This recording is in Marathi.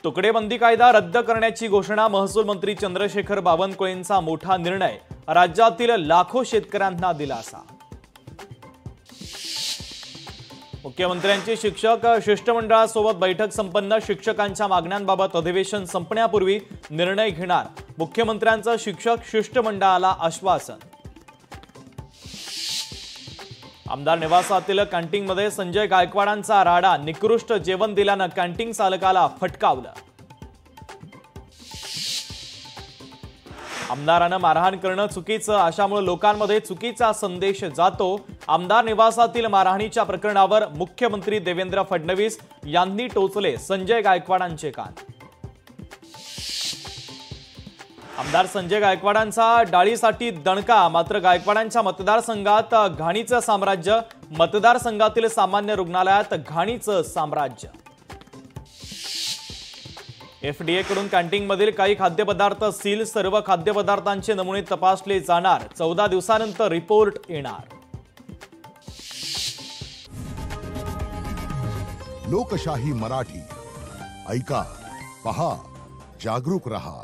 तुकडेबंदी कायदा रद्द करण्याची घोषणा महसूल मंत्री चंद्रशेखर बावनकुळेंचा मोठा निर्णय, राज्यातील लाखो शेतकऱ्यांना दिलासा। मुख्यमंत्र्यांची शिक्षक शिष्टमंडळासोबत बैठक संपन्न, शिक्षकांच्या मागण्यांबाबत अधिवेशन संपण्यापूर्वी निर्णय घेणार, मुख्यमंत्र्यांचं शिक्षक शिष्टमंडळाला आश्वासन। आमदार निवासातील कॅन्टीनमध्ये संजय गायकवाडांचा राडा, निकृष्ट जेवण दिल्यानं कॅन्टीन चालकाला फटकावलं। आमदारांना मारहाण करणं चुकीचं, अशामुळे लोकांमध्ये चुकीचा संदेश जातो। आमदार निवासातील मारहाणीच्या प्रकरणावर मुख्यमंत्री देवेंद्र फडणवीस यांनी टोचले संजय गायकवाडांचे कान। आमदार संजय गायकवाडांचा डाळीसाठी दणका, मात्र गायकवाडांच्या मतदारसंघात घाणीचं साम्राज्य, मतदारसंघातील सामान्य रुग्णालयात घाणीचं साम्राज्य। एफडीए कडून कॅन्टीनमधील काही खाद्यपदार्थ सील, सर्व खाद्यपदार्थांचे नमुने तपासले जाणार, 14 दिवसानंतर रिपोर्ट येणार। लोकशाही मराठी ऐका, पहा, जागरूक रहा।